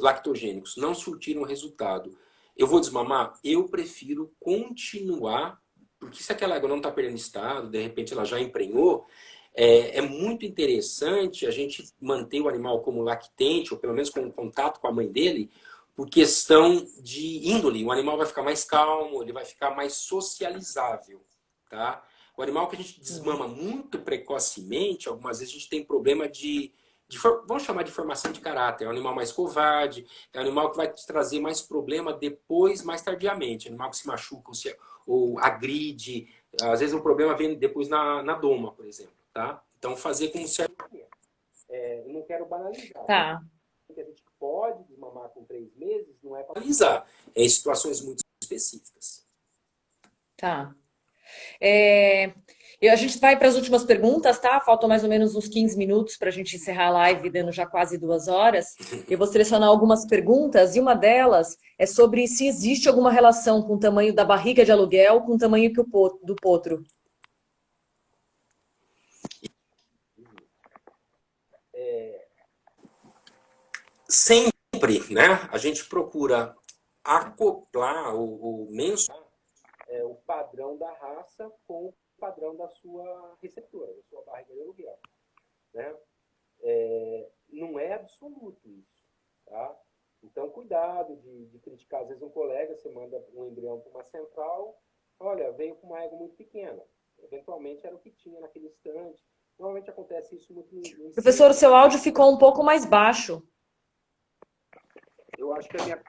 B: lactogênicos, não surtiram resultado. Eu vou desmamar? Eu prefiro continuar, porque se aquela égua não está perdendo estado, de repente ela já emprenhou, é muito interessante a gente manter o animal como lactente, ou pelo menos com contato com a mãe dele, por questão de índole. O animal vai ficar mais calmo, ele vai ficar mais socializável, tá? O animal que a gente desmama muito precocemente, algumas vezes a gente tem problema vamos chamar de formação de caráter. É um animal mais covarde, é um animal que vai te trazer mais problema depois, mais tardiamente. É um animal que se machuca ou agride. Às vezes o problema vem depois na doma, por exemplo, tá? Então fazer com certo momento. Eu não quero banalizar.
A: Tá.
B: Que a gente pode desmamar com 3 meses, não é para banalizar. É em situações muito específicas.
A: Tá. A gente vai para as últimas perguntas, tá? Faltam mais ou menos uns 15 minutos para a gente encerrar a live, dando já quase 2 horas. Eu vou selecionar algumas perguntas e uma delas é sobre se existe alguma relação com o tamanho da barriga de aluguel com o tamanho do potro.
B: Sempre, né? A gente procura acoplar ou mensurar o padrão da raça com o padrão da sua receptora, da sua barriga de aluguel, né? Não é absoluto isso, tá? Então, cuidado de criticar. Às vezes um colega, você manda um embrião para uma central, olha, veio com uma égua muito pequena. Eventualmente era o que tinha naquele instante. Normalmente acontece isso muito no
A: Professor, o seu áudio ficou um pouco mais baixo.
B: Eu acho que a minha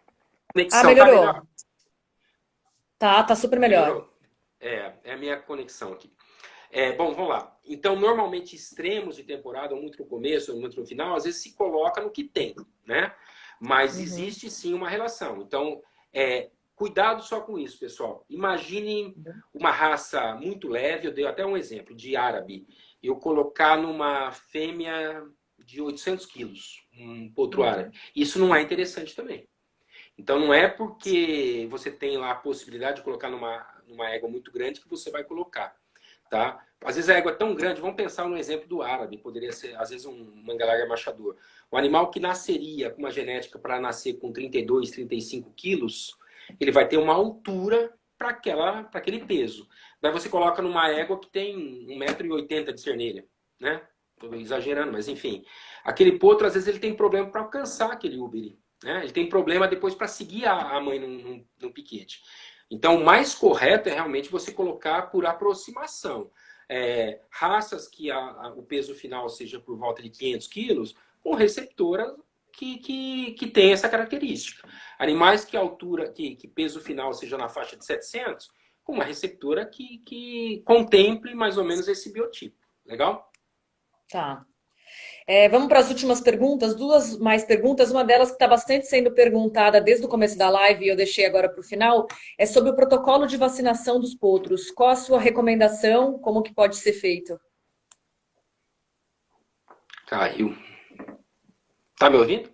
B: conexão
A: melhorou.
B: tá melhor.
A: Tá super melhor.
B: Melhorou. É a minha conexão aqui. Bom, vamos lá. Então, normalmente, extremos de temporada, ou muito no começo, ou muito no final, às vezes se coloca no que tem, né? Mas existe sim uma relação. Então, cuidado só com isso, pessoal. Imagine uma raça muito leve, eu dei até um exemplo, de árabe. Eu colocar numa fêmea de 800 quilos, um potro árabe. Isso não é interessante também. Então, não é porque você tem lá a possibilidade de colocar numa égua muito grande que você vai colocar. Tá? Às vezes a égua é tão grande, vamos pensar no exemplo do árabe, poderia ser, às vezes, um mangalarga machador. O animal que nasceria com uma genética para nascer com 32, 35 quilos, ele vai ter uma altura para aquele peso. Daí você coloca numa égua que tem 1,80 m de cernelha, né? Estou exagerando, mas enfim. Aquele potro, às vezes, ele tem problema para alcançar aquele úbere, né? Ele tem problema depois para seguir a mãe num piquete. Então, o mais correto é realmente você colocar por aproximação. Raças que o peso final seja por volta de 500 quilos, com receptora que tem essa característica. Animais que peso final seja na faixa de 700, com uma receptora que contemple mais ou menos esse biotipo. Legal?
A: Tá. Vamos para as últimas perguntas, 2 mais perguntas. Uma delas que está bastante sendo perguntada desde o começo da live e eu deixei agora para o final, é sobre o protocolo de vacinação dos potros. Qual a sua recomendação? Como que pode ser feito?
B: Caiu. Tá me ouvindo?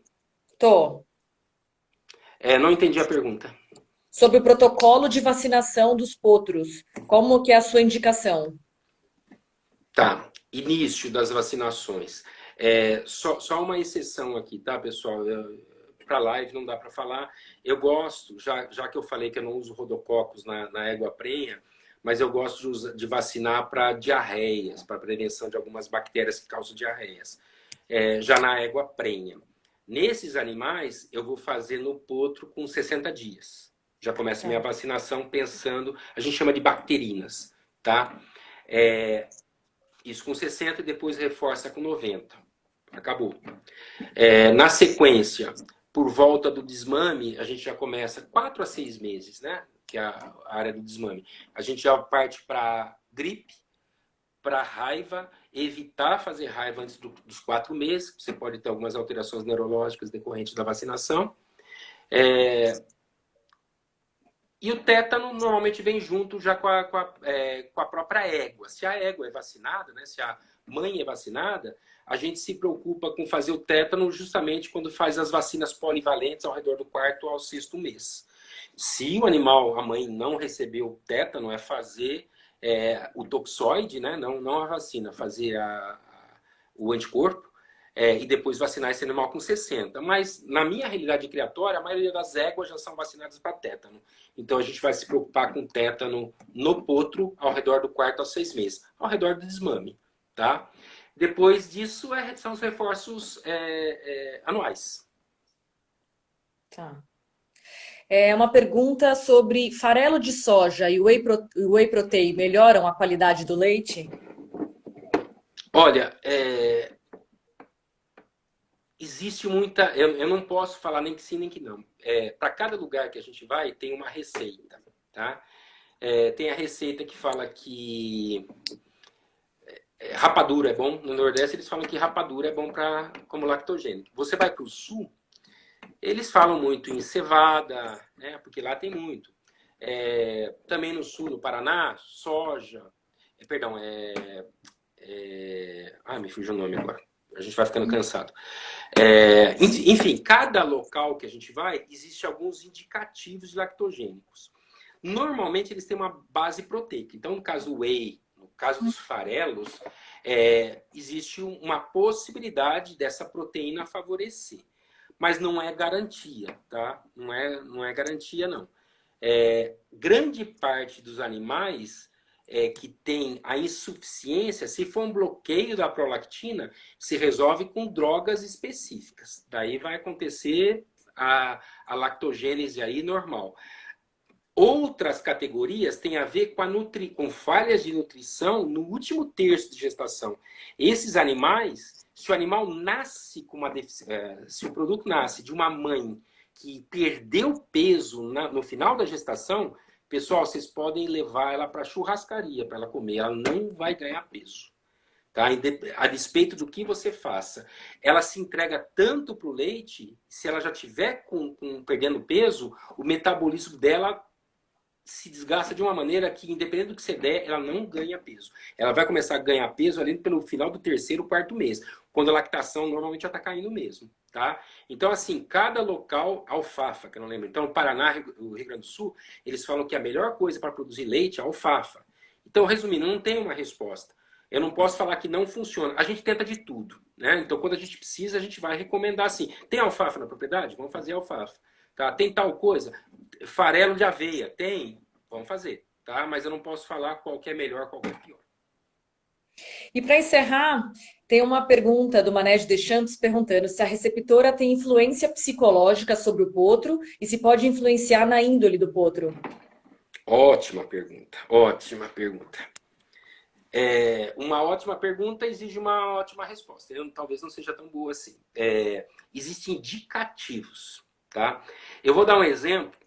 A: Tô.
B: Não entendi a pergunta.
A: Sobre o protocolo de vacinação dos potros. Como que é a sua indicação?
B: Tá. Início das vacinações. Só uma exceção aqui, tá, pessoal? Para live não dá para falar. Eu gosto, já que eu falei que eu não uso rodococos na égua prenha, mas eu gosto de vacinar para diarreias, para prevenção de algumas bactérias que causam diarreias. Já na égua prenha. Nesses animais, eu vou fazer no potro com 60 dias. Já começa a minha vacinação pensando, a gente chama de bacterinas, tá? Isso com 60 e depois reforça com 90. Acabou. Na sequência, por volta do desmame, a gente já começa 4 a 6 meses, né? Que é a área do desmame. A gente já parte para gripe, para raiva, evitar fazer raiva antes dos 4 meses. Você pode ter algumas alterações neurológicas decorrentes da vacinação. E o tétano normalmente vem junto já com a própria égua. Se a égua é vacinada, né, se a mãe é vacinada, a gente se preocupa com fazer o tétano justamente quando faz as vacinas polivalentes ao redor do 4º ao 6º mês. Se o animal, a mãe, não recebeu o tétano, é fazer o toxoide, né? Não a vacina, fazer o anticorpo, e depois vacinar esse animal com 60. Mas, na minha realidade criatória, a maioria das éguas já são vacinadas para tétano. Então, a gente vai se preocupar com tétano no potro ao redor do 4º ao 6 meses, ao redor do desmame, tá? Depois disso, são os reforços anuais.
A: Tá. Uma pergunta sobre farelo de soja e whey protein melhoram a qualidade do leite?
B: Olha, existe muita... Eu não posso falar nem que sim, nem que não. Para cada lugar que a gente vai, tem uma receita, tá? Tem a receita que fala que rapadura é bom. No Nordeste, eles falam que rapadura é bom como lactogênico. Você vai para o Sul, eles falam muito em cevada, né? Porque lá tem muito. Também no Sul, no Paraná, soja. Perdão, me fugiu o nome agora. A gente vai ficando cansado. Enfim, cada local que a gente vai, existe alguns indicativos de lactogênicos. Normalmente, eles têm uma base proteica. Então, no caso do whey, no caso dos farelos, existe uma possibilidade dessa proteína favorecer. Mas não é garantia, tá? Não é garantia, não. Grande parte dos animais que tem a insuficiência, se for um bloqueio da prolactina, se resolve com drogas específicas. Daí vai acontecer a lactogênese aí normal. Outras categorias têm a ver com falhas de nutrição no último terço de gestação. Esses animais, se o animal nasce com uma deficiência, se o produto nasce de uma mãe que perdeu peso no final da gestação, pessoal, vocês podem levar ela para a churrascaria para ela comer. Ela não vai ganhar peso. Tá? A despeito do que você faça. Ela se entrega tanto para o leite, se ela já estiver perdendo peso, o metabolismo dela se desgasta de uma maneira que, independente do que você der, ela não ganha peso. Ela vai começar a ganhar peso ali pelo final do 3º, 4º mês, quando a lactação normalmente já está caindo mesmo. Tá? Então, assim, cada local, alfafa, que eu não lembro. Então, no Paraná, o Rio Grande do Sul, eles falam que a melhor coisa para produzir leite é alfafa. Então, resumindo, não tem uma resposta. Eu não posso falar que não funciona. A gente tenta de tudo, né? Então, quando a gente precisa, a gente vai recomendar assim. Tem alfafa na propriedade? Vamos fazer alfafa. Tá? Tem tal coisa? Farelo de aveia? Tem? Vamos fazer. Tá? Mas eu não posso falar qual que é melhor, qual que é pior.
A: E para encerrar, tem uma pergunta do Mané de Deschamps perguntando se a receptora tem influência psicológica sobre o potro e se pode influenciar na índole do potro.
B: Ótima pergunta, ótima pergunta. Uma ótima pergunta exige uma ótima resposta. Talvez não seja tão boa assim. Existem indicativos. Tá? Eu vou dar um exemplo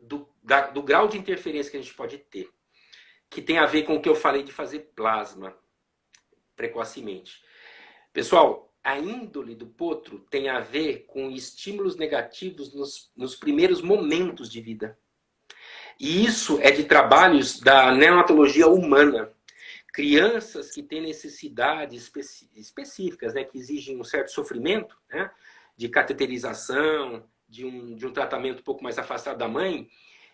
B: do grau de interferência que a gente pode ter, que tem a ver com o que eu falei de fazer plasma precocemente. Pessoal, a índole do potro tem a ver com estímulos negativos nos primeiros momentos de vida. E isso é de trabalhos da neonatologia humana. Crianças que têm necessidades específicas, né, que exigem um certo sofrimento, né, de cateterização, de um tratamento um pouco mais afastado da mãe,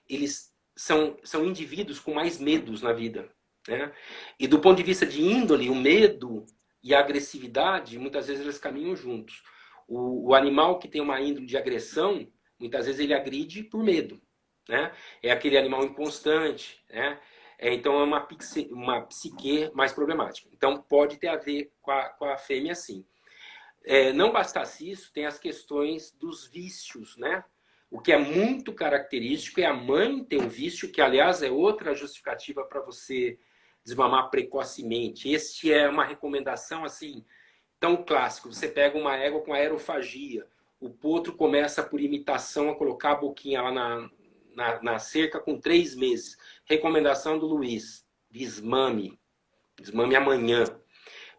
B: eles são indivíduos com mais medos na vida. Né? E do ponto de vista de índole, o medo e a agressividade, muitas vezes eles caminham juntos. O animal que tem uma índole de agressão, muitas vezes ele agride por medo. Né? É aquele animal inconstante, né? Então é uma psique mais problemática. Então pode ter a ver com a fêmea, sim. Não bastasse isso, tem as questões dos vícios, né? O que é muito característico é a mãe ter um vício, que aliás é outra justificativa para você desmamar precocemente. Este é uma recomendação assim tão clássico. Você pega uma égua com aerofagia, o potro começa por imitação a colocar a boquinha lá na cerca com 3 meses. Recomendação do Luiz: desmame amanhã.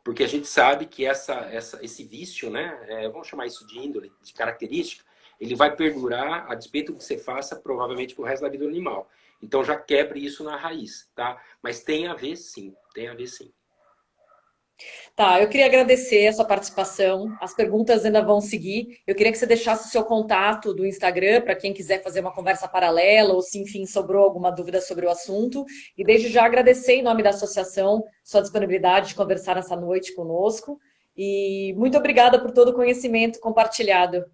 B: Porque a gente sabe que esse vício, né, vamos chamar isso de índole, de característica, ele vai perdurar, a despeito do que você faça, provavelmente pro resto da vida do animal. Então já quebre isso na raiz, tá? Mas tem a ver sim, tem a ver sim.
A: Tá, eu queria agradecer a sua participação. As perguntas ainda vão seguir. Eu queria que você deixasse o seu contato do Instagram para quem quiser fazer uma conversa paralela ou se, enfim, sobrou alguma dúvida sobre o assunto. E desde já agradecer em nome da associação sua disponibilidade de conversar essa noite conosco. E muito obrigada por todo o conhecimento compartilhado.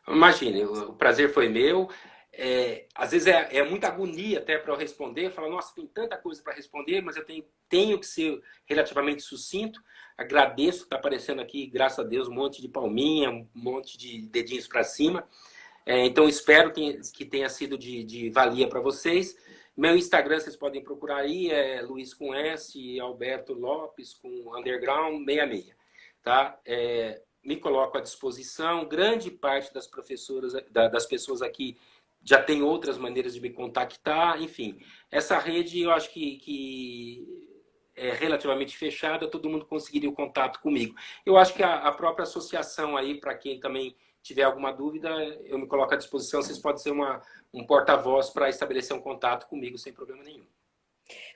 B: Imagine, o prazer foi meu. Às vezes é muita agonia até para eu responder. Falar, nossa, tem tanta coisa para responder, mas eu tenho que ser relativamente sucinto. Agradeço, está aparecendo aqui, graças a Deus, um monte de palminha, um monte de dedinhos para cima. Então, espero que tenha sido de valia para vocês. Meu Instagram, vocês podem procurar aí, é Luiz com S, Alberto Lopes com underground 66. Tá? Me coloco à disposição. Grande parte das professoras, das pessoas aqui já tem outras maneiras de me contactar. Enfim, essa rede eu acho que é relativamente fechada, todo mundo conseguiria o contato comigo. Eu acho que a própria associação aí, para quem também tiver alguma dúvida, eu me coloco à disposição. Vocês podem ser um porta-voz para estabelecer um contato comigo sem problema nenhum.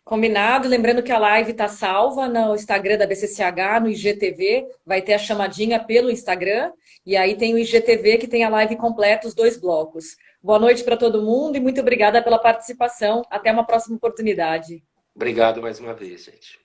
A: Combinado. Lembrando que a live está salva no Instagram da BCCH, no IGTV. Vai ter a chamadinha pelo Instagram. E aí tem o IGTV que tem a live completa, os dois blocos. Boa noite para todo mundo e muito obrigada pela participação. Até uma próxima oportunidade.
B: Obrigado mais uma vez, gente.